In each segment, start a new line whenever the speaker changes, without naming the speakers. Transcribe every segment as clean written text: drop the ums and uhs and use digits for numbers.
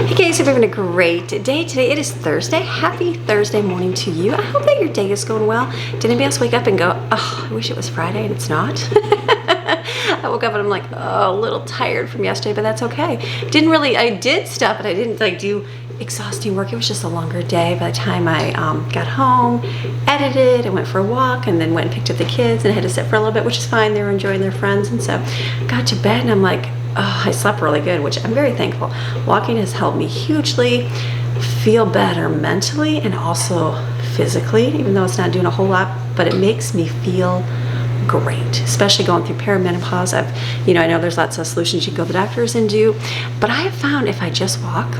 Hey guys, hope you're having a great day today. It is Thursday. Happy Thursday morning to you. I hope that your day is going well. Did anybody else wake up and go, oh, I wish it was Friday and it's not? I woke up and I'm like, oh, a little tired from yesterday, but that's okay. I did stuff, but I didn't like do exhausting work. It was just a longer day. By the time I got home, edited, and went for a walk, and then went and picked up the kids and had to sit for a little bit, which is fine. They were enjoying their friends, and so got to bed and I'm like, oh, I slept really good, which I'm very thankful. Walking has helped me hugely feel better mentally and also physically, even though it's not doing a whole lot, but it makes me feel great, especially going through perimenopause. I know there's lots of solutions you can go to the doctors and do, but I have found if I just walk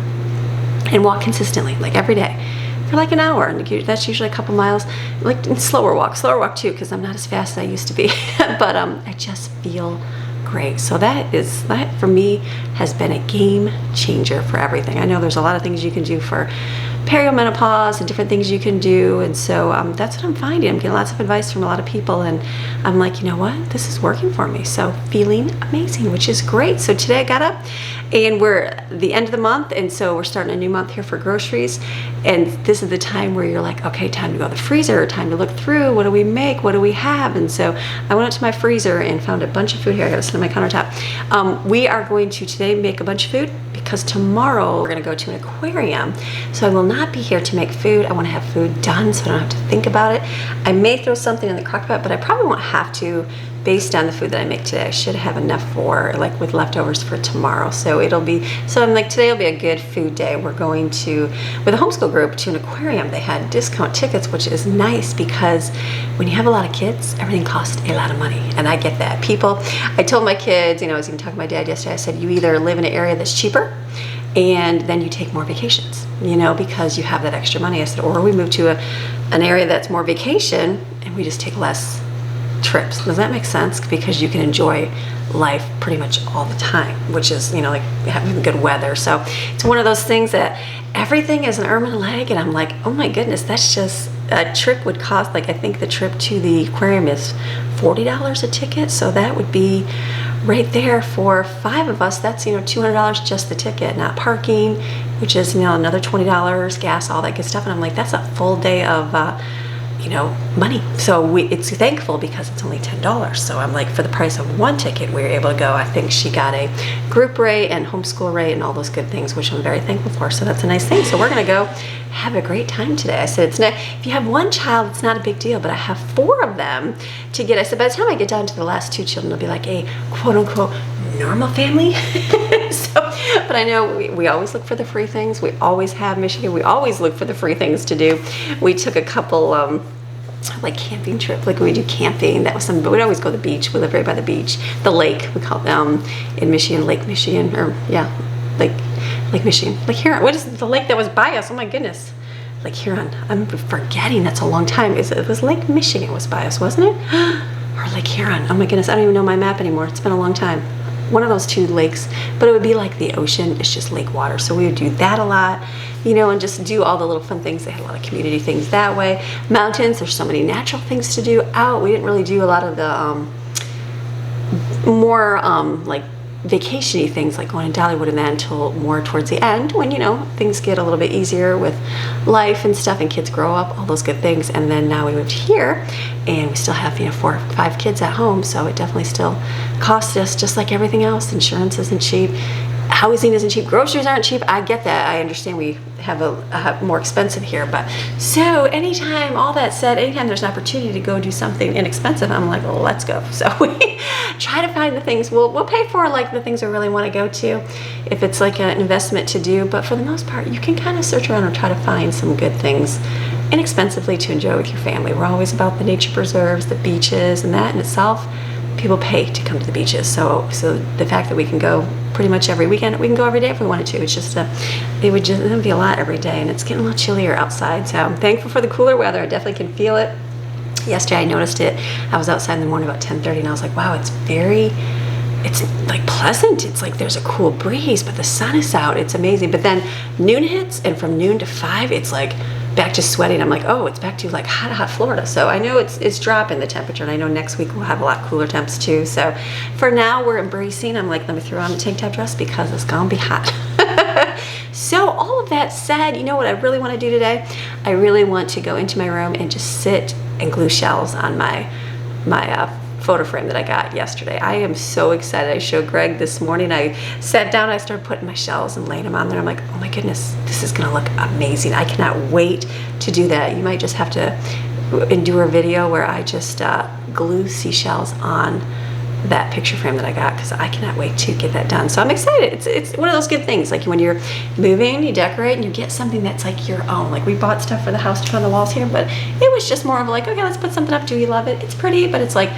and walk consistently, like every day, for like an hour, and that's usually a couple miles, like slower walk too, because I'm not as fast as I used to be, but I just feel great. So that for me has been a game changer for everything. I know there's a lot of things you can do for perimenopause and different things you can do, and so that's what I'm finding. I'm getting lots of advice from a lot of people, and I'm like, you know what, this is working for me. So feeling amazing, which is great. So today I got up and we're at the end of the month, and so we're starting a new month here for groceries, and this is the time where you're like, okay, time to go to the freezer, time to look through, what do we make, what do we have? And so I went up to my freezer and found a bunch of food here. I got to sit on my countertop. We are going to today make a bunch of food because tomorrow we're going to go to an aquarium, so I will not be here to make food. I want to have food done so I don't have to think about it. I may throw something in the crock pot, but I probably won't have to based on the food that I make today. I should have enough for like with leftovers for tomorrow. So I'm like, today will be a good food day. We're going to, with a homeschool group, to an aquarium. They had discount tickets, which is nice because when you have a lot of kids, everything costs a lot of money. And I get that. I told my kids, I was even talking to my dad yesterday, I said, you either live in an area that's cheaper and then you take more vacations, because you have that extra money. I said, or we move to an area that's more vacation and we just take less trips. Does that make sense? Because you can enjoy life pretty much all the time, which is, like having good weather. So it's one of those things that everything is an arm and a leg, and I'm like, oh my goodness, that's just a trip would cost, like I think the trip to the aquarium is $40 a ticket. So that would be right there for 5 of us. That's, $200 just the ticket, not parking, which is, another $20, gas, all that good stuff. And I'm like, that's a full day of, money. So it's thankful because it's only $10. So I'm like, for the price of one ticket, we were able to go. I think she got a group rate and homeschool rate and all those good things, which I'm very thankful for. So that's a nice thing. So we're going to go have a great time today. I said, if you have one child, it's not a big deal, but I have 4 of them to get. I said, by the time I get down to the last 2 children, it'll be like a quote unquote normal family. But I know we always look for the free things. We always have Michigan. We always look for the free things to do. We took a couple like camping trip, like we do camping. That was something, but we'd always go to the beach. We live right by the beach, the lake, we call it in Michigan, Lake Michigan, or yeah, Lake Michigan, Lake Huron. What is the lake that was by us? Oh my goodness, Lake Huron. I'm forgetting. That's a long time. It was Lake Michigan was by us, wasn't it? Or Lake Huron. Oh my goodness, I don't even know my map anymore. It's been a long time. One of those 2 lakes, but it would be like the ocean. It's just lake water. So we would do that a lot, and just do all the little fun things. They had a lot of community things that way. Mountains, there's so many natural things to do out. We didn't really do a lot of the more like vacation-y things like going to Dollywood and that until more towards the end when, things get a little bit easier with life and stuff and kids grow up, all those good things. And then now we moved here and we still have, 4 or 5 kids at home. So it definitely still costs us just like everything else. Insurance isn't cheap. Housing isn't cheap. Groceries aren't cheap. I get that. I understand we have a more expensive here, but so anytime, all that said, anytime there's an opportunity to go do something inexpensive, I'm like, well, let's go. So we try to find the things we'll pay for, like the things we really want to go to, if it's like an investment to do. But for the most part, you can kind of search around and try to find some good things inexpensively to enjoy with your family. We're always about the nature preserves, the beaches, and that in itself. People pay to come to the beaches, so the fact that we can go pretty much every weekend, we can go every day if we wanted to. It's just it would be a lot every day, and it's getting a little chillier outside. So I'm thankful for the cooler weather. I definitely can feel it. Yesterday I noticed it. I was outside in the morning about 10:30, and I was like, wow, it's like pleasant. It's like there's a cool breeze, but the sun is out. It's amazing. But then noon hits, and from noon to 5, it's like back to sweating. I'm like, oh, it's back to like hot Florida. So I know it's dropping the temperature, and I know next week we'll have a lot cooler temps too. So for now we're embracing. I'm like, let me throw on the tank top dress because it's gonna be hot. So all of that said, you know what I really want to do today? I really want to go into my room and just sit and glue shells on my photo frame that I got yesterday. I am so excited. I showed Greg this morning. I sat down, I started putting my shells and laying them on there. I'm like, oh my goodness, this is gonna look amazing. I cannot wait to do that. You might just have to do a video where I just glue seashells on that picture frame that I got, because I cannot wait to get that done. So I'm excited. It's one of those good things, like when you're moving, you decorate and you get something that's like your own. Like we bought stuff for the house to put on the walls here, but it was just more of like, okay, let's put something up. Do you love it? It's pretty, but it's like,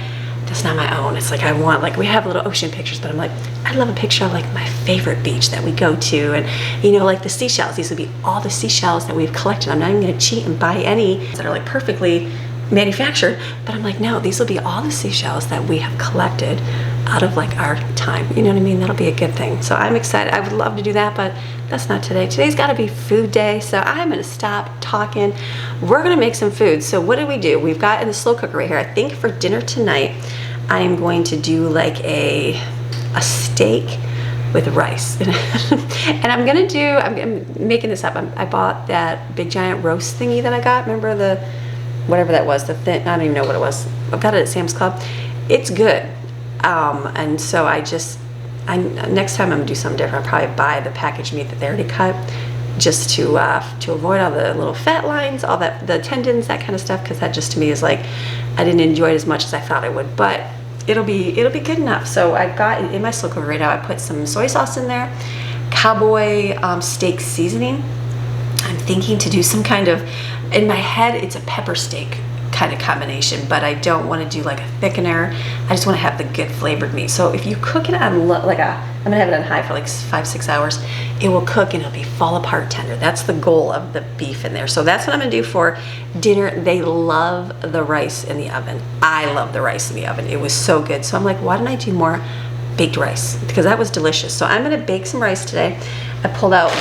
that's not my own. It's like I want, like we have little ocean pictures, but I'm like, I love a picture of like my favorite beach that we go to, and you know, like the seashells. These would be all the seashells that we've collected. I'm not even gonna cheat and buy any that are like perfectly manufactured, but I'm like, no, these will be all the seashells that we have collected out of like our time. You know what I mean? That'll be a good thing. So I'm excited. I would love to do that, but that's not today. Today's got to be food day, so I'm gonna stop talking. We're gonna make some food. So what did we do? We've got in the slow cooker right here. I think for dinner tonight I am going to do like a steak with rice. And I'm making this up. I bought that big giant roast thingy that I got. Remember the whatever that was, the thin, I don't even know what it was. I've got it at Sam's Club. It's good. And so next time I'm gonna do something different. I'll probably buy the packaged meat that they already cut, just to avoid all the little fat lines, all that, the tendons, that kind of stuff, because that just to me is like, I didn't enjoy it as much as I thought I would, but it'll be good enough. So I've got in my slow cooker right now, I put some soy sauce in there, cowboy steak seasoning. I'm thinking to do some kind of, in my head, it's a pepper steak kind of combination, but I don't want to do like a thickener. I just want to have the good flavored meat. So if you cook it on I'm gonna have it on high for like 5-6 hours, it will cook and it'll be fall apart tender. That's the goal of the beef in there. So that's what I'm gonna do for dinner. They love the rice in the oven. I love the rice in the oven. It was so good. So I'm like, why don't I do more baked rice? Because that was delicious. So I'm gonna bake some rice today. I pulled out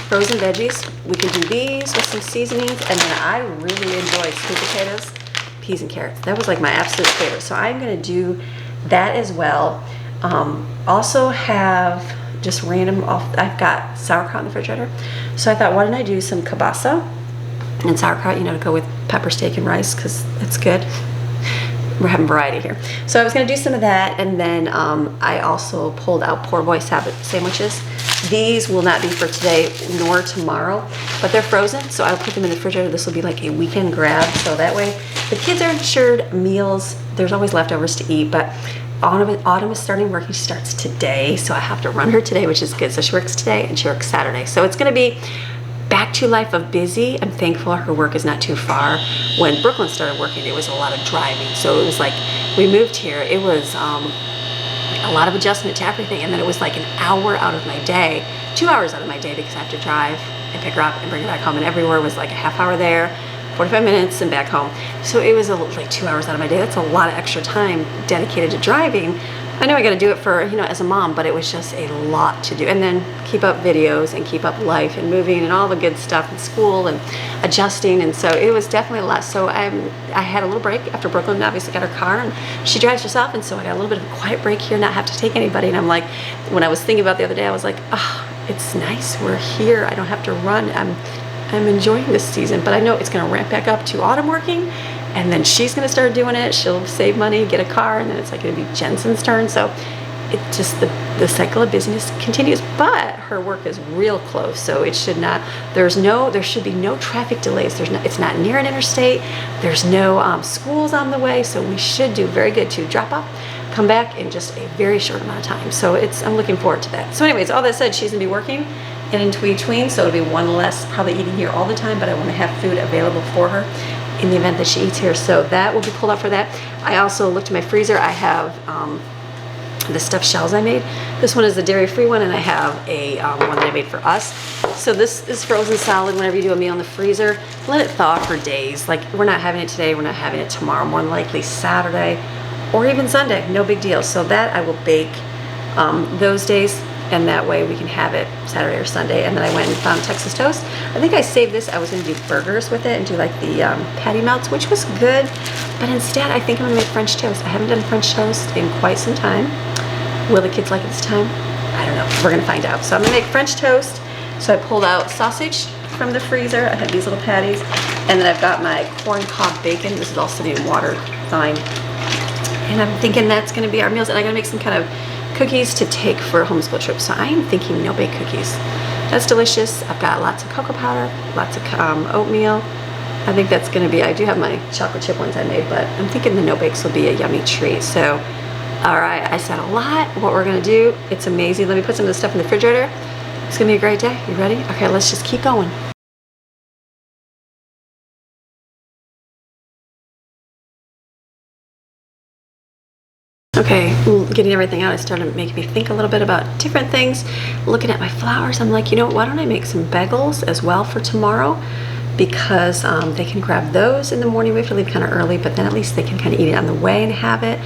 frozen veggies. We can do these with some seasonings, and then I really enjoyed sweet potatoes, peas and carrots. That was like my absolute favorite. So I'm gonna do that as well. Also have just random I've got sauerkraut in the refrigerator. So I thought, why don't I do some kielbasa and sauerkraut, you know, to go with pepper steak and rice, because it's good. We're having variety here. So I was gonna do some of that, and then I also pulled out poor boy sandwiches. These will not be for today nor tomorrow, but they're frozen, so I'll put them in the refrigerator. This will be like a weekend grab, so that way the kids are ensured meals. There's always leftovers to eat, but Autumn is starting work. She starts today, so I have to run her today, which is good. So she works today and she works Saturday. So it's gonna be back to life of busy. I'm thankful her work is not too far. When Brooklyn started working, it was a lot of driving. So it was like, we moved here, it was a lot of adjustment to everything, and then it was like an hour out of my day, 2 hours out of my day, because I have to drive and pick her up and bring her back home, and everywhere was like a half hour there, 45 minutes and back home. So it was like 2 hours out of my day. That's a lot of extra time dedicated to driving. I know I got to do it for, you know, as a mom, but it was just a lot to do. And then keep up videos and keep up life and moving and all the good stuff in school and adjusting. And so it was definitely a lot. So I had a little break after Brooklyn obviously got her car, and she drives herself. And so I got a little bit of a quiet break here, not have to take anybody. And I'm like, when I was thinking about the other day, I was like, oh, it's nice. We're here. I don't have to run. I'm enjoying this season, but I know it's going to ramp back up to Autumn working. And then she's gonna start doing it. She'll save money, get a car, and then it's like gonna be Jensen's turn. So it just, the cycle of busyness continues, but her work is real close. So it should not, there should be no traffic delays. It's not near an interstate. There's no schools on the way. So we should do very good to drop off, come back in just a very short amount of time. So I'm looking forward to that. So anyways, all that said, she's gonna be working and in between. So it'll be one less probably eating here all the time, but I wanna have food available for her in the event that she eats here. So that will be pulled out for that. I also looked in my freezer. I have the stuffed shells I made. This one is the dairy-free one, and I have a one that I made for us. So this is frozen solid. Whenever you do a meal in the freezer, let it thaw for days. Like, we're not having it today, we're not having it tomorrow, more than likely Saturday or even Sunday, no big deal. So that I will bake those days, and that way we can have it Saturday or Sunday. And then I went and found Texas toast. I think I saved this. I was gonna do burgers with it and do like the patty melts, which was good. But instead, I think I'm gonna make French toast. I haven't done French toast in quite some time. Will the kids like it this time? I don't know, we're gonna find out. So I'm gonna make French toast So I pulled out sausage from the freezer. I had these little patties. And then I've got my corn cob bacon. This is all sitting in water, fine. And I'm thinking that's gonna be our meals. And I'm gonna make some kind of cookies to take for a homeschool trip. So I am thinking no bake cookies. That's delicious. I've got lots of cocoa powder, lots of oatmeal. I think that's gonna be, I do have my chocolate chip ones I made, but I'm thinking the no bakes will be a yummy treat. So, all right, I said a lot. What we're gonna do, it's amazing. Let me put some of this stuff in the refrigerator. It's gonna be a great day. You ready? Okay, let's just keep going. Okay, getting everything out, it started making me think a little bit about different things. Looking at my flowers, I'm like, you know, why don't I make some bagels as well for tomorrow? Because they can grab those in the morning. We have to leave kind of early, but then at least they can kind of eat it on the way and have it.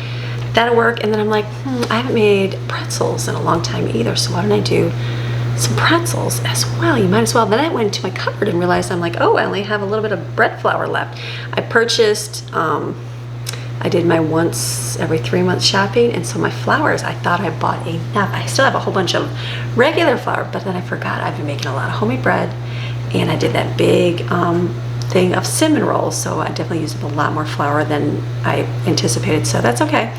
That'll work. And then I'm like, I haven't made pretzels in a long time either, so why don't I do some pretzels as well? You might as well. Then I went into my cupboard and realized, I'm like, oh, I only have a little bit of bread flour left. I purchased, I did my once every 3 months shopping, and so my flours, I thought I bought enough. I still have a whole bunch of regular flour, but then I forgot I've been making a lot of homemade bread, and I did that big thing of cinnamon rolls, so I definitely used a lot more flour than I anticipated, so that's okay.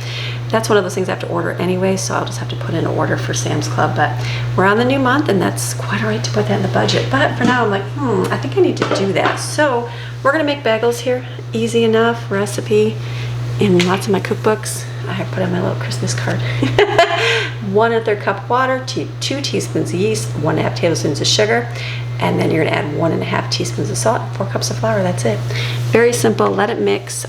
That's one of those things I have to order anyway, so I'll just have to put in an order for Sam's Club, but we're on the new month, and that's quite all right to put that in the budget. But for now, I'm like, I think I need to do that. So we're gonna make bagels here, easy enough recipe. In lots of my cookbooks, I have put on my little Christmas card. 1/3 cup of water, 2 teaspoons of yeast, 1.5 tablespoons of sugar, and then you're gonna add 1.5 teaspoons of salt, 4 cups of flour, that's it. Very simple, let it mix,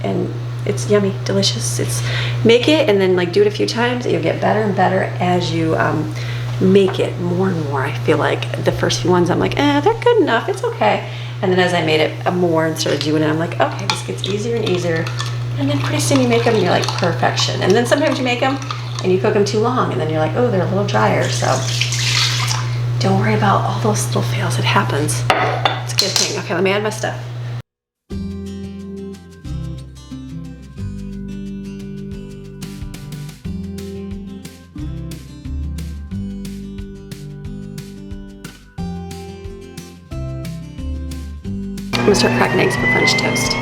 and it's yummy, delicious. It's make it and then like do it a few times, you'll get better and better as you make it more and more. I feel like the first few ones I'm like, they're good enough, it's okay. And then as I made it more and started doing it, I'm like, okay, this gets easier and easier. And then pretty soon you make them and you're like, perfection. And then sometimes you make them and you cook them too long and then you're like, oh, they're a little drier. So don't worry about all those little fails. It happens. It's a good thing. Okay, let me add my stuff. I'm gonna start cracking eggs for French toast.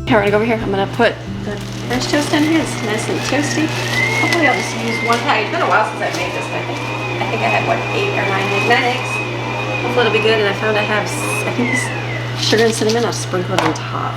Okay, we're gonna go over here. I'm gonna put the French toast in here. It's nice and toasty. Hopefully I'll just use one pack. It's been a while since I made this, but I think I had, what, 8 or 9 eggs. Hopefully it'll be good, and I found I have, I think this sugar and cinnamon, I'll sprinkle it on top.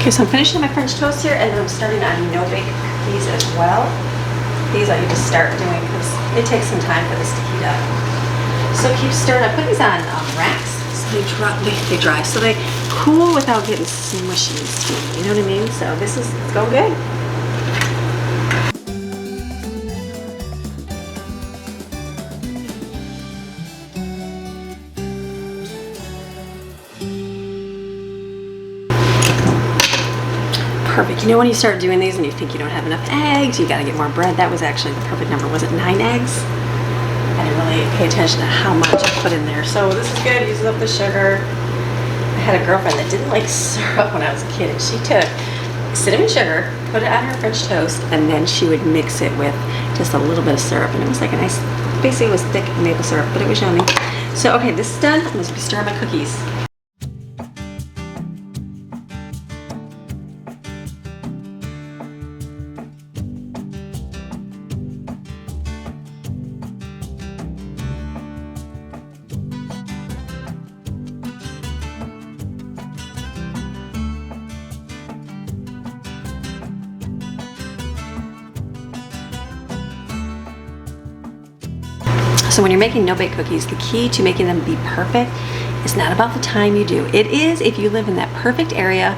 Okay, so I'm finishing my French toast here, and then I'm starting on no-bake cookies as well. These I need to start doing because it takes some time for this to heat up. So keep stirring. I put these on racks so they dry, so they cool without getting smushy and steamy. You know what I mean? So this is it's going good. Perfect. You know when you start doing these and you think you don't have enough eggs, you got to get more bread. That was actually the perfect number. Was it 9 eggs? I didn't really pay attention to how much I put in there. So this is good. Uses up the sugar. I had a girlfriend that didn't like syrup when I was a kid, and she took cinnamon sugar, put it on her French toast, and then she would mix it with just a little bit of syrup, and it was like a nice, basically it was thick maple syrup, but it was yummy. So okay, this is done. I'm going to be stirring my cookies. So when you're making no-bake cookies, the key to making them be perfect is not about the time you do. It is if you live in that perfect area,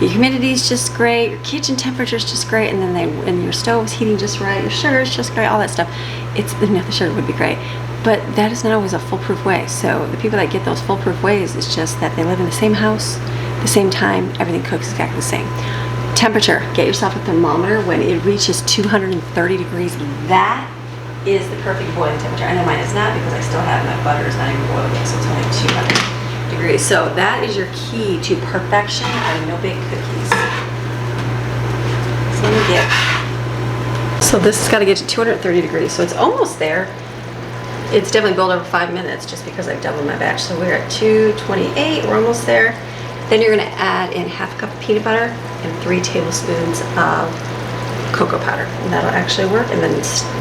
your humidity is just great, your kitchen temperature is just great, and then your stove is heating just right, your sugar is just great, all that stuff. The sugar would be great, but that is not always a foolproof way. So the people that get those foolproof ways, it's just that they live in the same house, the same time, everything cooks exactly the same. Temperature, get yourself a thermometer. When it reaches 230 degrees, that is the perfect boiling temperature. I know mine is not because I still have my butter is not even boiled yet, so it's only 200 degrees. So that is your key to perfection on no-bake cookies. So let me get. So this has got to get to 230 degrees. So it's almost there. It's definitely boiled over 5 minutes just because I've doubled my batch. So we're at 228. We're almost there. Then you're going to add in half a cup of peanut butter and 3 tablespoons of cocoa powder, and that'll actually work. And then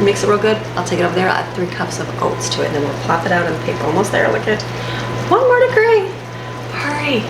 mix it real good. I'll take it over there. I'll add 3 cups of oats to it, and then we'll plop it out on the paper. Almost there. Look at 1 more degree. Hurry.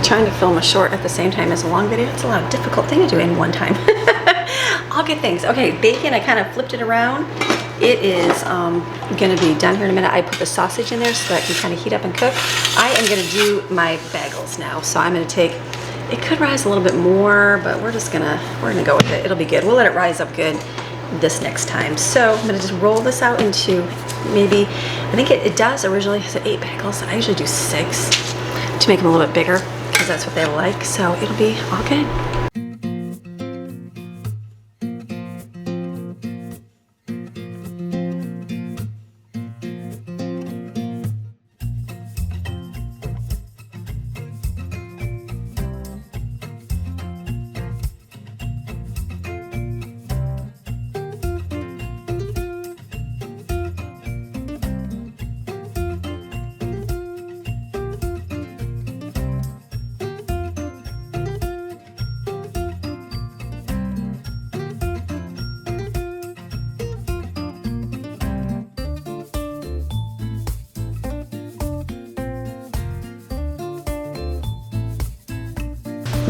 Trying to film a short at the same time as a long video, it's a lot of difficult thing to do in one time. I'll get things. Okay, bacon, I kind of flipped it around. It is gonna be done here in a minute. I put the sausage in there so that it can kind of heat up and cook. I am gonna do my bagels now. So I'm gonna take, it could rise a little bit more, but we're gonna go with it. It'll be good. We'll let it rise up good this next time. So I'm gonna just roll this out into maybe, I think it does originally has 8 bagels. I usually do 6 to make them a little bit bigger, because that's what they like, so it'll be all good.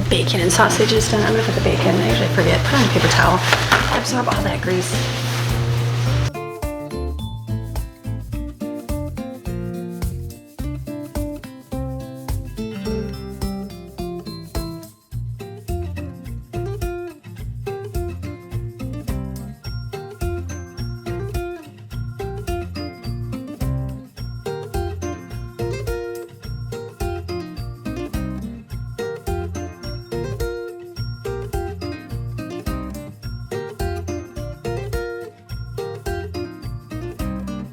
bacon and sausages done. I'm gonna put the bacon, I usually forget, put on a paper towel, absorb all that grease.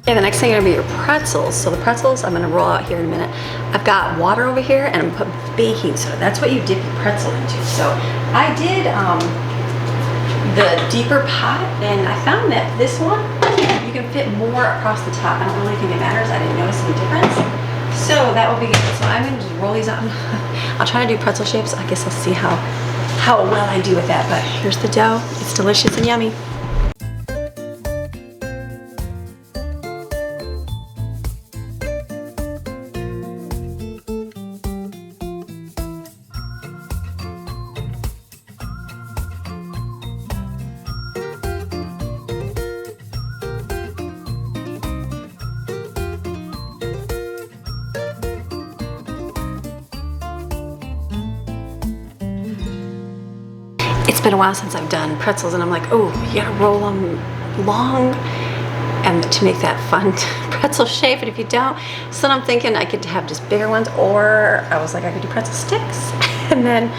Okay, the next thing are gonna be your pretzels. So the pretzels I'm gonna roll out here in a minute. I've got water over here and I'm gonna put baking soda. That's what you dip your pretzel into. So I did the deeper pot, and I found that this one, you can fit more across the top. I don't really think it matters. I didn't notice any difference. So that will be good. So I'm gonna just roll these out. I'll try to do pretzel shapes. I guess I'll see how well I do with that. But here's the dough. It's delicious and yummy. It's been a while since I've done pretzels, and I'm like, oh, you gotta roll them long and to make that fun pretzel shape. And if you don't, so I'm thinking I could have just bigger ones, or I was like, I could do pretzel sticks. And then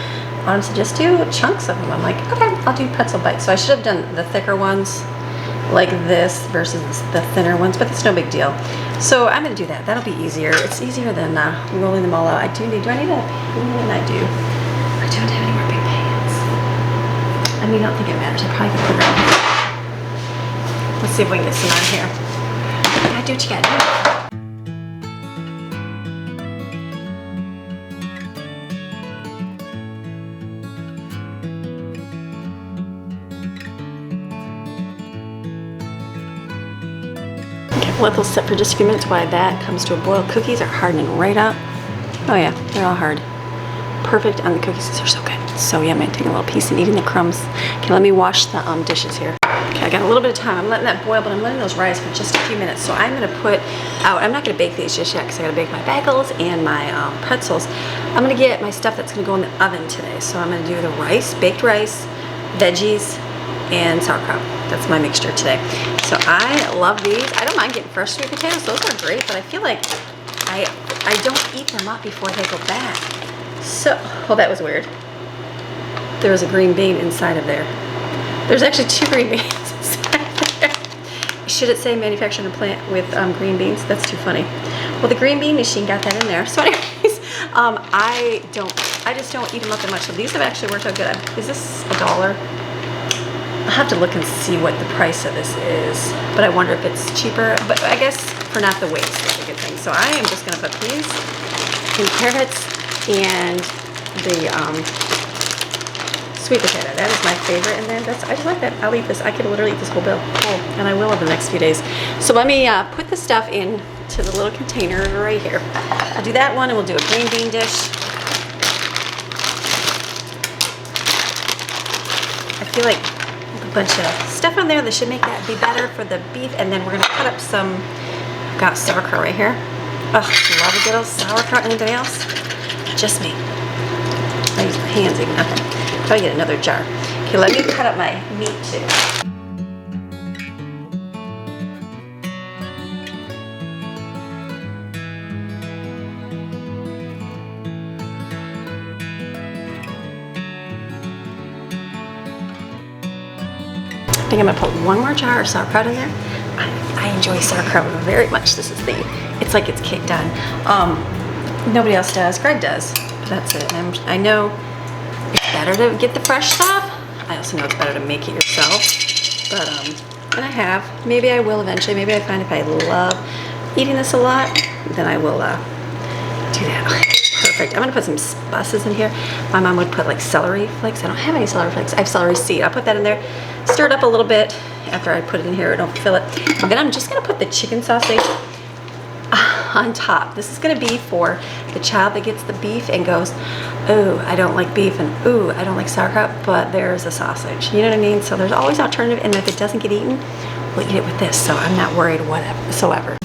Autumn said, just do chunks of them. I'm like, okay, I'll do pretzel bites. So I should have done the thicker ones like this versus the thinner ones, but it's no big deal. So I'm gonna do that. That'll be easier. It's easier than rolling them all out. Do I need a pan? I do. I don't have any more big pans. I mean, I don't think it matters. I probably can put it on. Let's see if we can get some on here. You gotta do what you gotta do. Okay, let those sit for just a few minutes while that comes to a boil. Cookies are hardening right up. Oh yeah, they're all hard. Perfect on the cookies. These are so good. So yummy. I'm taking a little piece and eating the crumbs. Okay, let me wash the dishes here. Okay, I got a little bit of time. I'm letting that boil, but I'm letting those rise for just a few minutes. So I'm gonna put out, I'm not gonna bake these just yet because I gotta bake my bagels and my pretzels. I'm gonna get my stuff that's gonna go in the oven today. So I'm gonna do the rice, baked rice, veggies, and sauerkraut. That's my mixture today. So I love these. I don't mind getting fresh sweet potatoes. Those are great, but I feel like I don't eat them up before they go bad. So, well, that was weird. There was a green bean inside of there. There's actually 2 green beans inside there. Should it say manufactured in a plant with green beans? That's too funny. Well, the green bean machine got that in there. So anyways, I just don't eat them up that much. So these have actually worked out good. Is this $1? I'll have to look and see what the price of this is. But I wonder if it's cheaper. But I guess for not the waste is a good thing. So I am just gonna put peas and carrots and the sweet potato. That is my favorite, and then I just like that. I'll eat this. I could literally eat this whole bill, and I will over the next few days. So let me put the stuff into the little container right here. I'll do that one, and we'll do a green bean dish. I feel like a bunch of stuff on there that should make that be better for the beef, and then we're gonna cut up some. I've got sauerkraut right here. Ugh, love a good old sauerkraut. Anybody else? Just me. I use my hands even. Okay. Probably get another jar. Okay, let me cut up my meat too. I think I'm gonna put one more jar of sauerkraut in there. I enjoy sauerkraut very much. This is it's like it's caked on. Nobody else does. Greg does. That's it. I know it's better to get the fresh stuff. I also know it's better to make it yourself. But and I have. Maybe I will eventually. Maybe I find if I love eating this a lot, then I will do that. Perfect. I'm gonna put some spices in here. My mom would put like celery flakes. I don't have any celery flakes. I have celery seed. I'll put that in there. Stir it up a little bit after I put it in here. Don't fill it. And then I'm just gonna put the chicken sausage on top. This is gonna be for the child that gets the beef and goes, oh, I don't like beef, and ooh, I don't like sauerkraut, but there's a sausage. You know what I mean? So there's always alternative, and if it doesn't get eaten, we'll eat it with this. So I'm not worried whatsoever.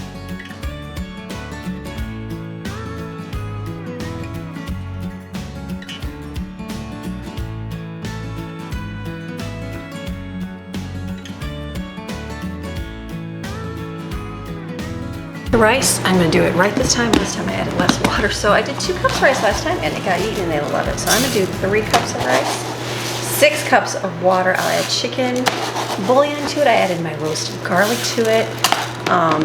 The rice, I'm gonna do it right this time. Last time I added less water. So I did 2 cups of rice last time and it got eaten and they love it. So I'm gonna do 3 cups of rice, 6 cups of water. I'll add chicken bouillon to it. I added my roasted garlic to it, a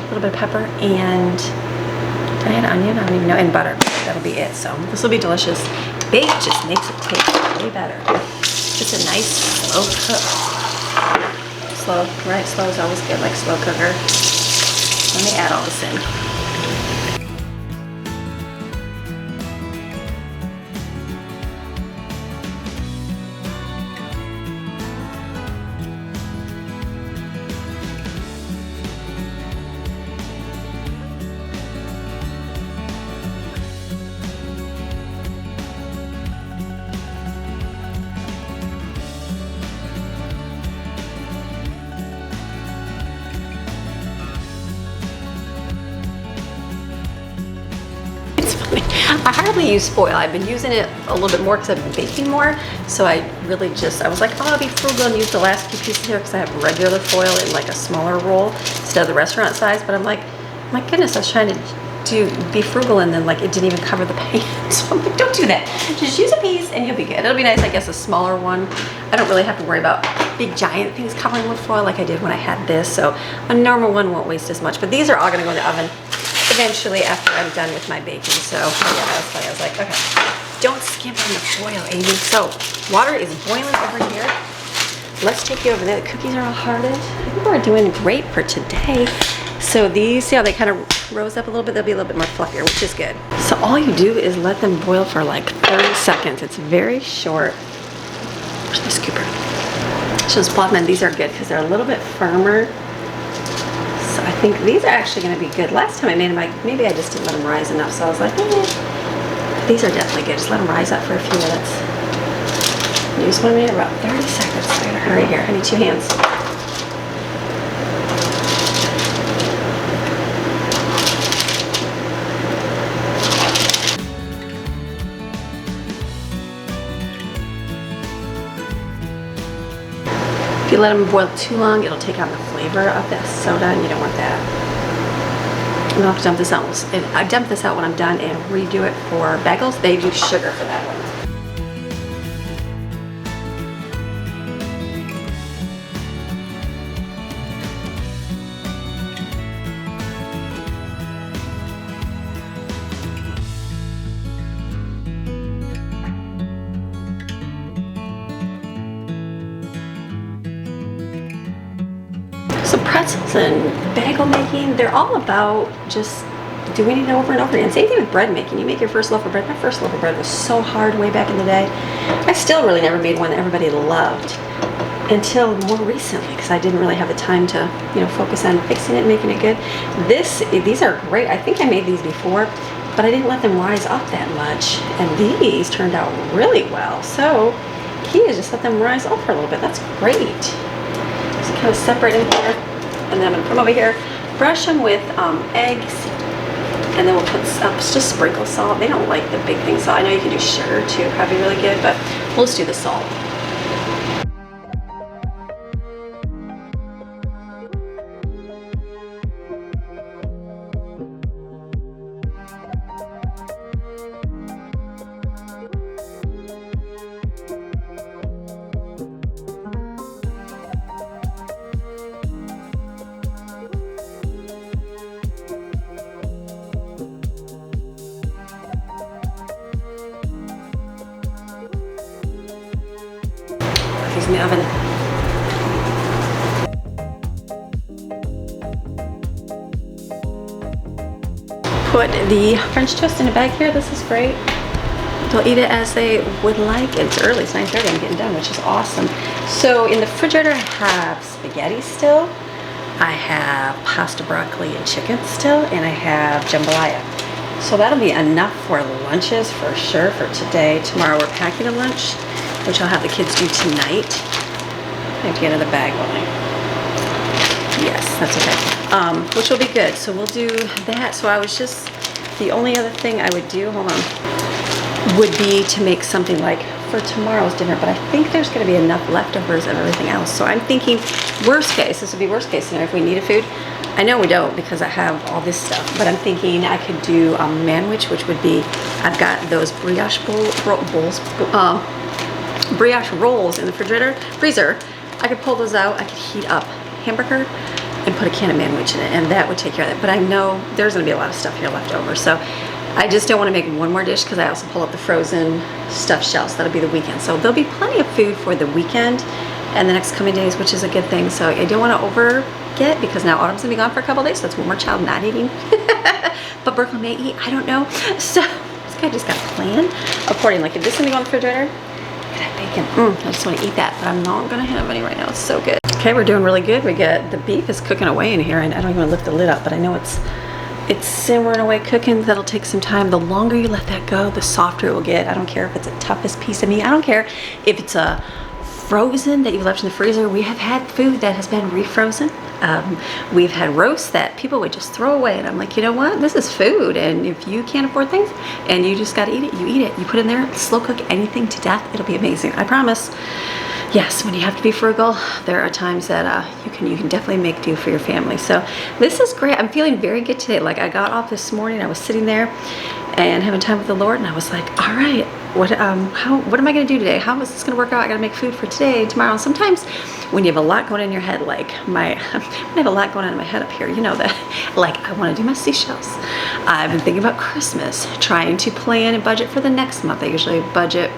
little bit of pepper, and did I add onion? I don't even know, and butter. That'll be it. So this will be delicious. Baked just makes it taste way better. Just a nice slow cook. Slow, right? Slow is always good, like slow cooker. Let me add all this in. I hardly use foil. I've been using it a little bit more because I've been baking more. So I really I was like, oh, I'll be frugal and use the last few pieces here because I have regular foil in like a smaller roll instead of the restaurant size. But I'm like, my goodness, I was trying to be frugal and then like it didn't even cover the pan. So I'm like, don't do that. Just use a piece and you'll be good. It'll be nice, I guess, a smaller one. I don't really have to worry about big giant things covering with foil like I did when I had this. So a normal one won't waste as much. But these are all gonna go in the oven eventually after I'm done with my baking. So yeah, that was funny. I was like, okay, don't skimp on the foil, Amy. So water is boiling over here. Let's take you over there. The cookies are all hardened. I think we're doing great for today. So these, see how they kind of rose up a little bit? They'll be a little bit more fluffier, which is good. So all you do is let them boil for like 30 seconds. It's very short. Where's my scooper? So those plot men, these are good because they're a little bit firmer. So I think these are actually going to be good. Last time I made them, maybe I just didn't let them rise enough. So I was like, eh. These are definitely good. Just let them rise up for a few minutes. You just want to make it about 30 seconds. I gotta hurry here. I need 2 hands. If you let them boil too long, it'll take on the flavor of that soda, and you don't want that. I'll have to dump this out. And I dump this out when I'm done and redo it for bagels. They use sugar for that one. Pretzels and bagel making, they're all about just doing it over and over again. Same thing with bread making. You make your first loaf of bread. My first loaf of bread was so hard way back in the day. I still really never made one that everybody loved until more recently because I didn't really have the time to, you know, focus on fixing it and making it good. These are great. I think I made these before, but I didn't let them rise up that much. And these turned out really well. So key is just let them rise up for a little bit. That's great. Just kind of separate them here. And then I'm gonna come over here, brush them with eggs, and then we'll put just sprinkle salt. They don't like the big things, so I know you can do sugar too, probably really good, but we'll just do the salt. In the oven. Put the French toast in a bag here. This is great. They'll eat it as they would like. It's early, it's 9:30. I'm getting done, which is awesome. So in the refrigerator, I have spaghetti still. I have pasta, broccoli, and chicken still, and I have jambalaya. So that'll be enough for lunches for sure for today. Tomorrow we're packing a lunch, which I'll have the kids do tonight. I have to get another bag, won't I? Yes, that's okay. Which will be good. So we'll do that. So I was just, the only other thing I would do, hold on, would be to make something like for tomorrow's dinner, but I think there's going to be enough leftovers of everything else. So I'm thinking worst case, this would be worst case scenario if we needed food. I know we don't because I have all this stuff, but I'm thinking I could do a manwich, which would be, I've got those brioche rolls in the freezer. I could pull those out, I could heat up hamburger and put a can of manwich in it, and that would take care of it. But I know there's gonna be a lot of stuff here left over, so I just don't want to make one more dish because I also pull up the frozen stuffed shells. That'll be the weekend. So there'll be plenty of food for the weekend and the next coming days, which is a good thing. So I don't want to overget because now Autumn's gonna be gone for a couple days, so that's one more child not eating. But Brooklyn may eat, I don't know. So this guy just got to plan accordingly. Like if this is gonna go in the refrigerator, that bacon, I just want to eat that, but I'm not gonna have any right now. It's so good. Okay, we're doing really good. We got the beef is cooking away in here, and I don't even lift the lid up, but I know it's simmering away cooking. That'll take some time. The longer you let that go, the softer it will get. I don't care if it's the toughest piece of meat. I don't care if it's a frozen that you've left in the freezer. We have had food that has been refrozen. We've had roasts that people would just throw away, and I'm like, you know what? This is food, and if you can't afford things and you just got to eat it, you eat it. You put it in there, slow cook anything to death. It'll be amazing. I promise. Yes, when you have to be frugal, there are times that you can definitely make do for your family. So this is great. I'm feeling very good today. Like I got off this morning, I was sitting there and having time with the Lord, and I was like, all right, what am I gonna do today? How is this gonna work out? I gotta make food for today, tomorrow. And sometimes when you have a lot going on in your head, like I have a lot going on in my head up here, you know that, like I wanna do my seashells. I've been thinking about Christmas, trying to plan and budget for the next month. I usually budget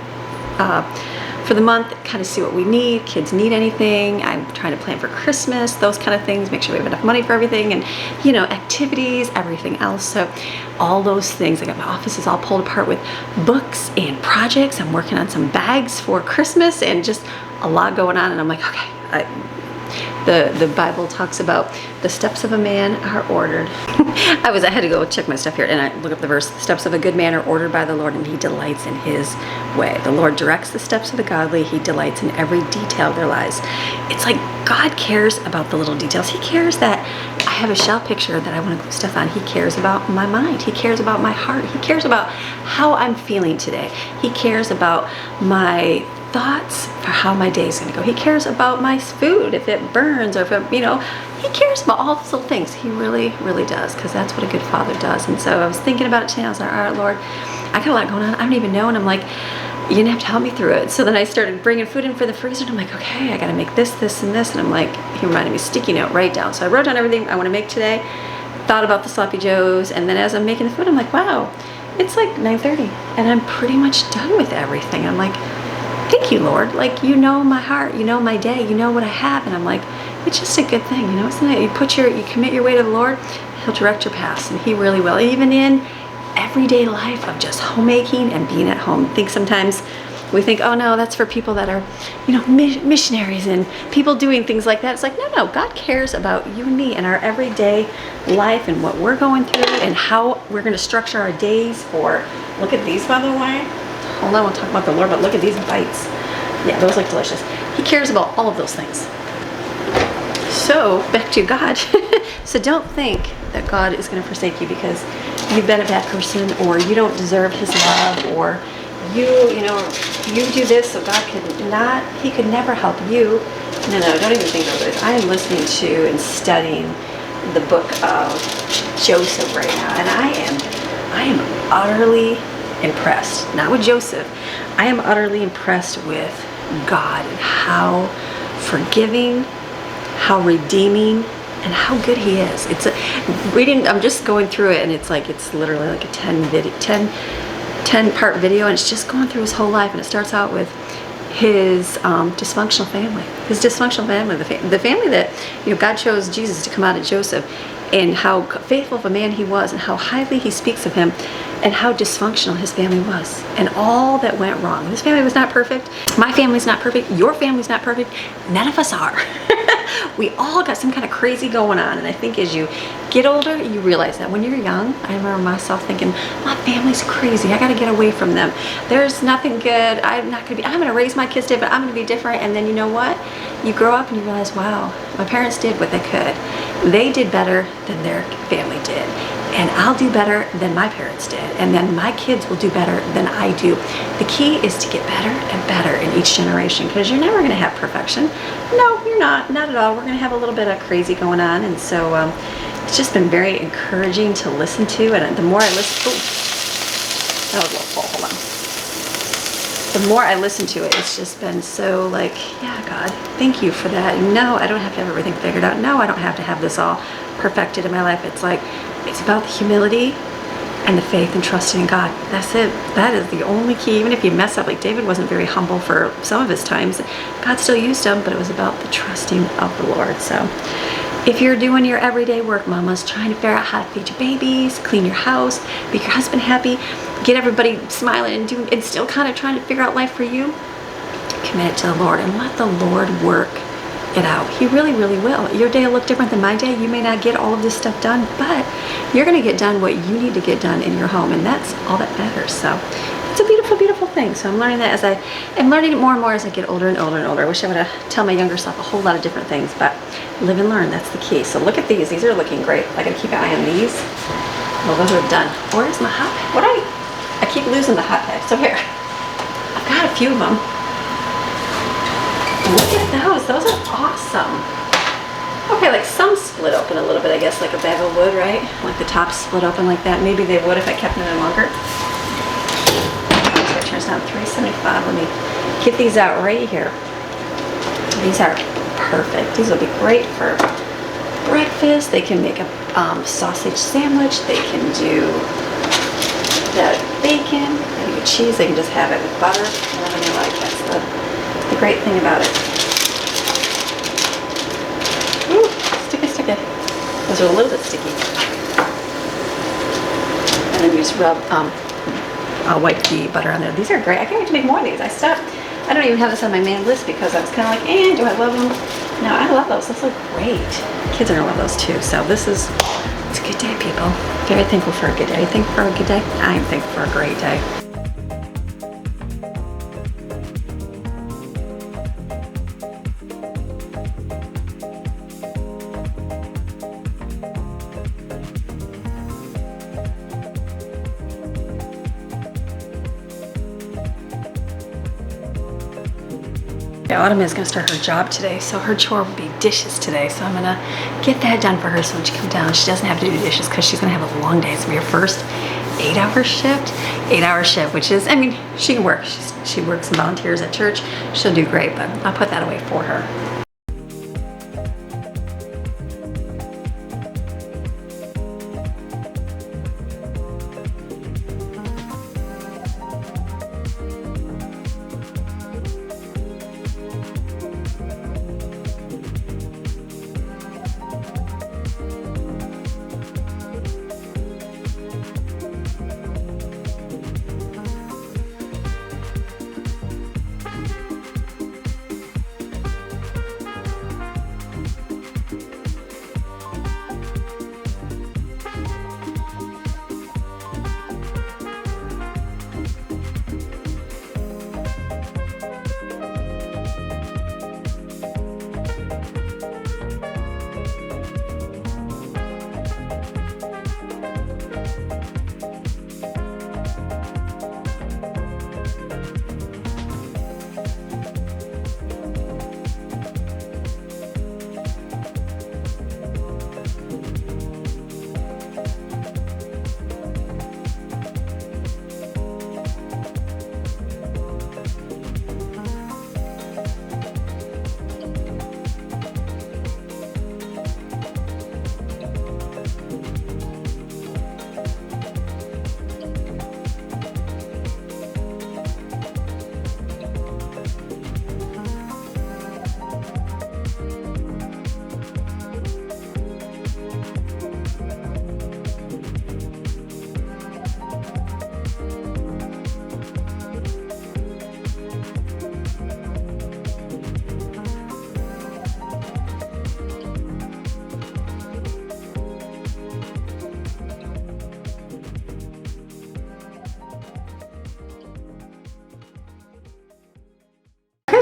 for the month, kind of see what we need, kids need anything. I'm trying to plan for Christmas, those kind of things, make sure we have enough money for everything, and you know, activities, everything else. So all those things, I got my office is all pulled apart with books and projects. I'm working on some bags for Christmas and just a lot going on, and I'm like, okay, the Bible talks about the steps of a man are ordered. I had to go check my stuff here, and I look up the verse. The steps of a good man are ordered by the Lord, and he delights in his way. The Lord directs the steps of the godly. He delights in every detail of their lives. It's like God cares about the little details. He cares that I have a shell picture that I want to glue stuff on. He cares about my mind. He cares about my heart. He cares about how I'm feeling today. He cares about my thoughts for how my day is going to go. He cares about my food, if it burns, or if it, you know, he cares about all those little things. He really, really does, because that's what a good father does. And so I was thinking about it today. I was like, all right, Lord, I got a lot going on. I don't even know. And I'm like, you're gonna have to help me through it. So then I started bringing food in for the freezer, and I'm like, okay, I got to make this, this, and this. And I'm like, he reminded me, sticky note, write down. So I wrote down everything I want to make today, thought about the sloppy joes, and then as I'm making the food, I'm like, wow, it's like 9:30, and I'm pretty much done with everything. I'm like, thank you, Lord. Like, you know my heart, you know my day, you know what I have. And I'm like, it's just a good thing, you know. It's not, you commit your way to the Lord, he'll direct your paths, and he really will. Even in everyday life of just homemaking and being at home. I think sometimes we think, oh no, that's for people that are, you know, missionaries and people doing things like that. It's like, no, God cares about you and me and our everyday life and what we're going through and how we're going to structure our days for. Look at these, by the way. Hold on, we'll talk about the Lord, but look at these bites. Yeah, those look delicious. He cares about all of those things. So back to God. So don't think that God is going to forsake you because you've been a bad person, or you don't deserve his love, or you do this so God he could never help you. No, don't even think about this. I am listening to and studying the book of Joseph right now, and I am utterly impressed. Not with Joseph. I am utterly impressed with God and how forgiving, how redeeming, and how good he is. It's I'm just going through it, and it's literally like a 10 part video, and it's just going through his whole life, and it starts out with his dysfunctional family. His dysfunctional family, the family that, you know, God chose Jesus to come out of Joseph, and how faithful of a man he was, and how highly he speaks of him, and how dysfunctional his family was, and all that went wrong. His family was not perfect. My family's not perfect. Your family's not perfect. None of us are. We all got some kind of crazy going on. And I think as you get older, you realize that when you're young, I remember myself thinking, my family's crazy. I got to get away from them. There's nothing good. I'm going to raise my kids different. I'm going to be different. And then you know what? You grow up and you realize, wow, my parents did what they could. They did better than their family did. And I'll do better than my parents did. And then my kids will do better than I do. The key is to get better and better in each generation, because you're never going to have perfection. No, you're not at all. We're going to have a little bit of crazy going on. And so it's just been very encouraging to listen to. And the more I listen, that was a little full, hold on. The more I listen to it, it's just been so like, yeah, God, thank you for that. No, I don't have to have everything figured out. No, I don't have to have this all perfected in my life. It's like, it's about the humility and the faith and trusting in God. That's it. That is the only key. Even if you mess up, like David wasn't very humble for some of his times, God still used him, but it was about the trusting of the Lord. So if you're doing your everyday work, mamas, trying to figure out how to feed your babies, clean your house, make your husband happy, get everybody smiling and still kind of trying to figure out life for you, commit it to the Lord and let the Lord work it out. He really, really will. Your day will look different than my day. You may not get all of this stuff done, but you're going to get done what you need to get done in your home, and that's all that matters. So it's a beautiful, beautiful thing. So I'm learning that as I'm learning it more and more as I get older and older and older. I wish I would have tell my younger self a whole lot of different things, but live and learn. That's the key. So look at these. These are looking great. I got to keep an eye on these. Well, those are done. Where's my hot pad? I keep losing the hot pad. So here, I've got a few of them. Look at those. Those are awesome. Okay, like some split open a little bit, I guess, like a bag of wood, right? Like the top split open like that. Maybe they would if I kept them in longer. So it turns down $3.75. Let me get these out right here. These are perfect. These will be great for breakfast. They can make a sausage sandwich. They can do the bacon. They can do cheese. They can just have it with butter. Whatever they like. That's the great thing about it. Ooh, sticky, sticky. Those are a little bit sticky. And then you just rub, I'll wipe the butter on there. These are great. I can't wait to make more of these. I don't even have this on my main list because I was kind of like, do I love them? No, I love those. Those look great. Kids are gonna love those too. So it's a good day, people. Very thankful for a good day. Are you thankful for a good day? I am thankful for a great day. Autumn is going to start her job today, so her chore will be dishes today. So I'm going to get that done for her so when she comes down, she doesn't have to do dishes because she's going to have a long day. It's going to be her first 8-hour shift. 8-hour shift, which is, I mean, she can work. She works and volunteers at church. She'll do great, but I'll put that away for her.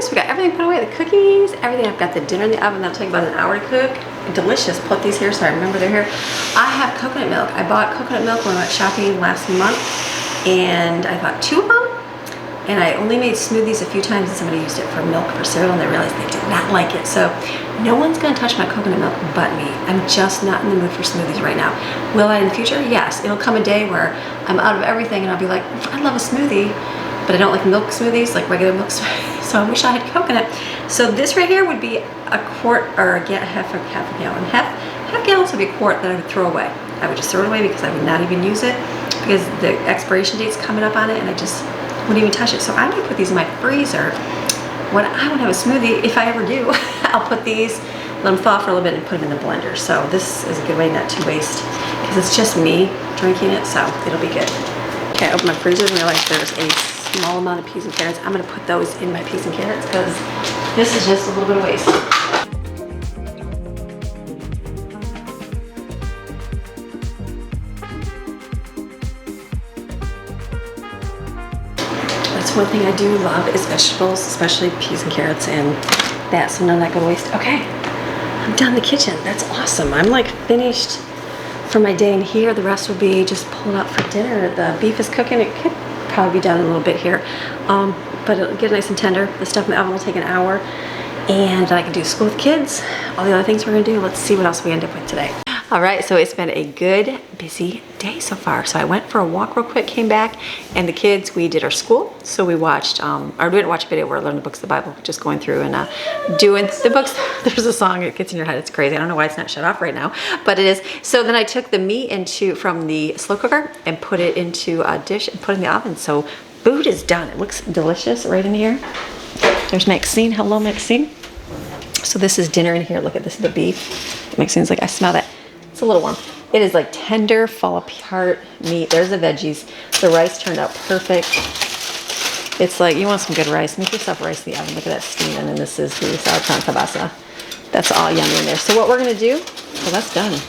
this. We got everything put away, the cookies, everything. I've got the dinner in the oven. That'll take about an hour to cook. Delicious. Put these here so I remember they're here. I have coconut milk. I bought coconut milk when I went shopping last month, and I bought 2 of them. And I only made smoothies a few times, and somebody used it for milk for cereal, and they realized they did not like it. So no one's gonna touch my coconut milk but me. I'm just not in the mood for smoothies right now. Will I in the future? Yes. It'll come a day where I'm out of everything and I'll be like, I love a smoothie, but I don't like milk smoothies, like regular milk smoothies. So I wish I had coconut. So this right here would be a quart, or half a gallon. Half gallons would be a quart that I would throw away. I would just throw it away because I would not even use it, because the expiration date's coming up on it, and I just wouldn't even touch it. So I'm gonna put these in my freezer. When I would have a smoothie, if I ever do, I'll put these, let them thaw for a little bit, and put them in the blender. So this is a good way not to waste, because it's just me drinking it, so it'll be good. Okay, I opened my freezer and realized there's a small amount of peas and carrots. I'm gonna put those in my peas and carrots because this is just a little bit of waste. One thing I do love is vegetables, especially peas and carrots and that, so none of that go to waste. Okay, I'm done in the kitchen. That's awesome. I'm like finished for my day in here. The rest will be just pulled out for dinner. The beef is cooking. It could probably be done in a little bit here, but it'll get nice and tender. The stuff in the oven will take an hour, and I can do school with kids, all the other things we're gonna do. Let's see what else we end up with today. All right, so it's been a good, busy day so far. So I went for a walk real quick, came back, and the kids, we did our school. So we watched, or we didn't watch a video where I learned the books of the Bible, just going through and doing the books. There's a song, it gets in your head, it's crazy. I don't know why it's not shut off right now, but it is. So then I took the meat from the slow cooker and put it into a dish and put it in the oven. So food is done. It looks delicious right in here. There's Maxine. Hello, Maxine. So this is dinner in here. Look at this, the beef. Maxine's like, I smell that. It's a little warm. It is like tender, fall apart meat. There's the veggies. The rice turned out perfect. It's like, you want some good rice, make yourself rice in the oven. Look at that steam. And then this is the sauerkraut kielbasa. That's all yummy in there. So what we're gonna do, well, that's done.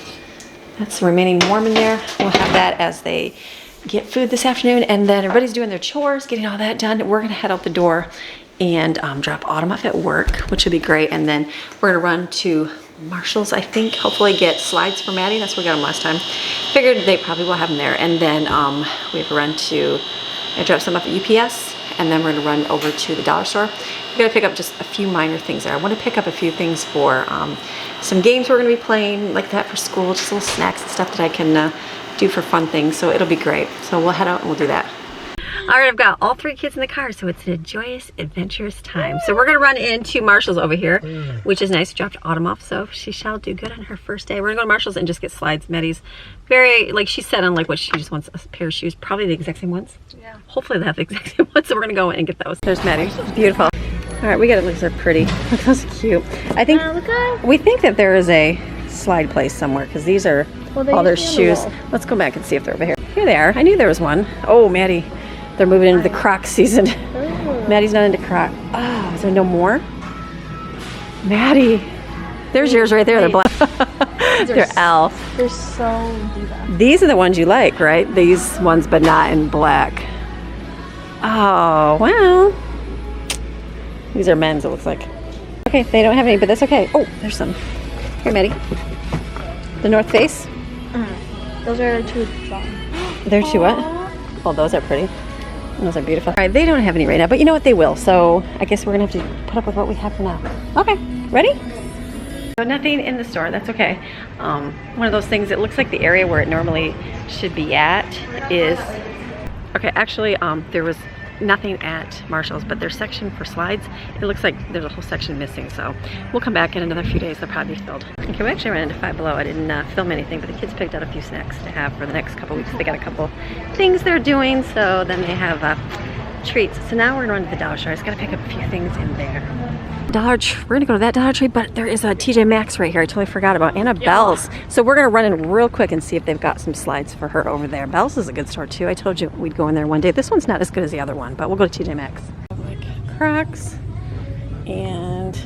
That's remaining warm in there. We'll have that as they get food this afternoon. And then everybody's doing their chores, getting all that done. We're gonna head out the door and drop Autumn off at work, which would be great. And then we're gonna run to Marshall's, I think, hopefully get slides for Maddie. That's where we got them last time. Figured they probably will have them there. And then we have to run to, I dropped some off at UPS, and then we're gonna run over to the dollar store. We gotta pick up just a few minor things there. I wanna pick up a few things for some games we're gonna be playing like that for school, just little snacks and stuff that I can do for fun things. So it'll be great. So we'll head out and we'll do that. All right, I've got all 3 kids in the car, so it's a joyous, adventurous time. So we're gonna run into Marshall's over here, which is nice. Dropped Autumn off, so she shall do good on her first day. We're gonna go to Marshall's and just get slides. Maddie's very, like she said on like what she just wants, a pair of shoes, probably the exact same ones. Yeah. Hopefully they have the exact same ones, so we're gonna go in and get those. There's Maddie, beautiful. All right, we got it, looks are pretty. Look, those are cute. I think, we think that there is a slide place somewhere, because these are all their shoes. Let's go back and see if they're over here. Here they are, I knew there was one. Oh, Maddie. They're moving into the Croc season. Maddie's not into Croc. Oh, is there no more? Maddie. There's yours right there. They're black. They're L.
They're so diva.
These are the ones you like, right? These ones, but not in black. Oh, well. These are men's, it looks like. Okay, they don't have any, but that's okay. Oh, there's some. Here, Maddie. The North Face.
Those are too long.
They're too what? Oh, those are pretty. Those are beautiful. All right, they don't have any right now, but you know what? They will. So I guess we're gonna have to put up with what we have for now. Okay, ready? So nothing in the store, that's okay. One of those things, it looks like the area where it normally should be at is, okay, actually there was nothing at Marshall's, but their section for slides, it looks like there's a whole section missing, so we'll come back in another few days, they'll probably be filled. Okay, we actually ran into Five Below. I didn't film anything, but the kids picked out a few snacks to have for the next couple weeks. They got a couple things they're doing, so then they have treats. So now we're going to the Dollar Store. I just gotta pick up a few things in there. We're gonna go to that Dollar Tree, but there is a TJ Maxx right here. I totally forgot about Anna Bell's. So we're gonna run in real quick and see if they've got some slides for her over there. Bell's is a good store too. I told you we'd go in there one day. This one's not as good as the other one, but we'll go to TJ Maxx. Like Crocs and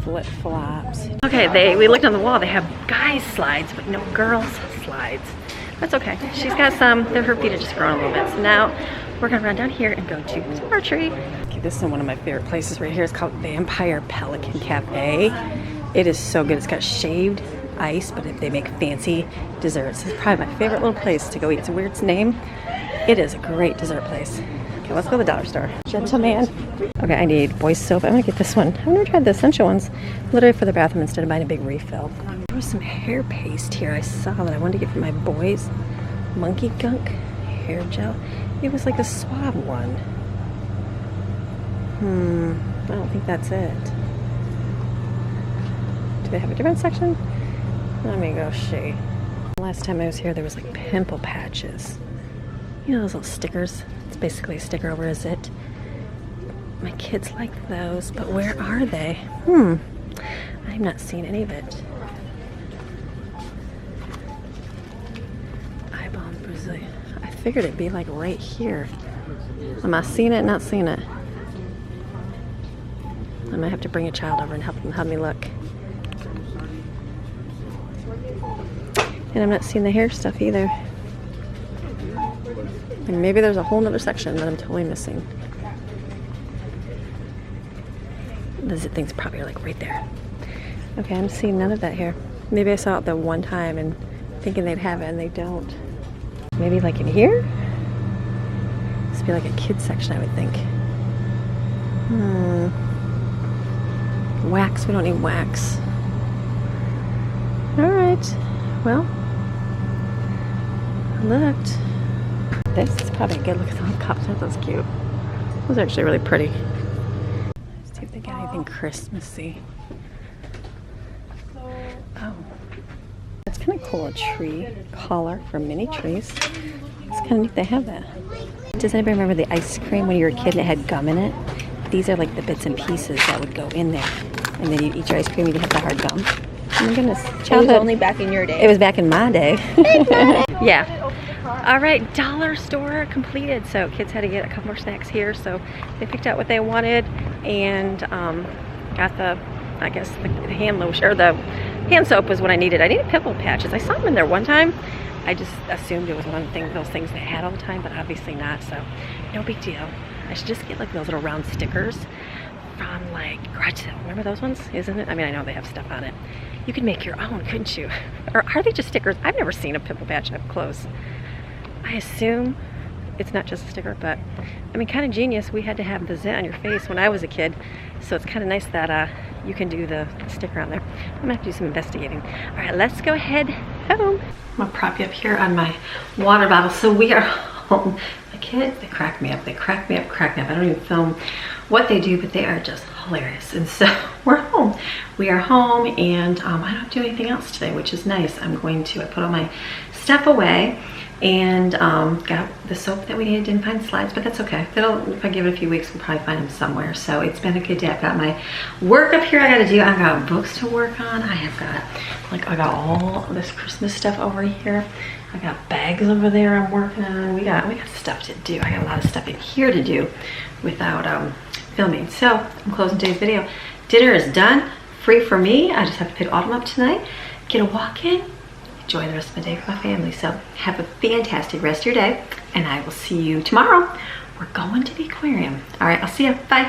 flip-flops. Okay, we looked on the wall. They have guys slides, but no girls slides. That's okay. She's got some. Her feet are just growing a little bit. So now we're gonna run down here and go to Dollar Tree. Okay, this is one of my favorite places right here. It's called Vampire Pelican Cafe. It is so good. It's got shaved ice, but if they make fancy desserts. It's probably my favorite little place to go eat. It's a weird name. It is a great dessert place. Okay, let's go to the dollar store. Gentleman. Okay, I need boys soap. I'm gonna get this one. I've never tried the essential ones. Literally for the bathroom instead of buying a big refill. There was some hair paste here I saw that I wanted to get for my boys. Monkey Gunk hair gel. It was like a suave one. I don't think that's it. Do they have a different section? Let me go see. Last time I was here, there was like pimple patches. You know those little stickers? It's basically a sticker over a zit. My kids like those, but where are they? I'm not seeing any of it. Eye balm Brazilian. I figured it'd be like right here. Am I seeing it? Not seeing it. I might have to bring a child over and help me look. And I'm not seeing the hair stuff either. And maybe there's a whole nother section that I'm totally missing. The zit things probably are like right there. Okay, I'm seeing none of that here. Maybe I saw it the one time and thinking they'd have it and they don't. Maybe like in here? This would be like a kid's section, I would think. Wax, we don't need wax. Alright, well, I looked. This is probably a good look at the cups. That's cute. Those are actually really pretty. Let's see if they got anything Christmassy. Oh, that's kind of cool. A tree collar for mini trees. It's kind of neat they have that. Does anybody remember the ice cream when you were a kid and it had gum in it? These are like the bits and pieces that would go in there. And then you'd eat your ice cream and you'd have the hard gum. Oh my goodness. Childhood.
It was only back in your day.
It was back in my day. Yeah. All right, dollar store completed. So kids had to get a couple more snacks here. So they picked out what they wanted and got the, I guess, the hand lotion, or the hand soap was what I needed. I needed pimple patches. I saw them in there one time. I just assumed it was one of those things they had all the time, but obviously not. So no big deal. I should just get like those little round stickers from like garage sale. Remember those ones? Isn't it? I mean, I know they have stuff on it. You could make your own, couldn't you? Or are they just stickers? I've never seen a pimple patch up close. I assume it's not just a sticker, but I mean, kind of genius. We had to have the zit on your face when I was a kid, so it's kind of nice that you can do the sticker on there. I'm gonna have to do some investigating. All right, let's go ahead home. I'm gonna prop you up here on my water bottle. So we are home. The kids, they crack me up. They crack me up, crack me up. I don't even film what they do, but they are just hilarious. And so we're home. We are home, and I don't do anything else today, which is nice. I put all my stuff away and got the soap that we needed. Didn't find slides, but that's okay. If I give it a few weeks, we'll probably find them somewhere. So it's been a good day. I've got my work up here I gotta do. I've got books to work on. I got all this Christmas stuff over here. I got bags over there I'm working on. We got stuff to do. I got a lot of stuff in here to do without filming. So I'm closing today's video. Dinner is done, free for me. I just have to pick Autumn up tonight, get a walk in, enjoy the rest of my day with my family. So have a fantastic rest of your day, and I will see you tomorrow. We're going to the aquarium. All right, I'll see you. Bye.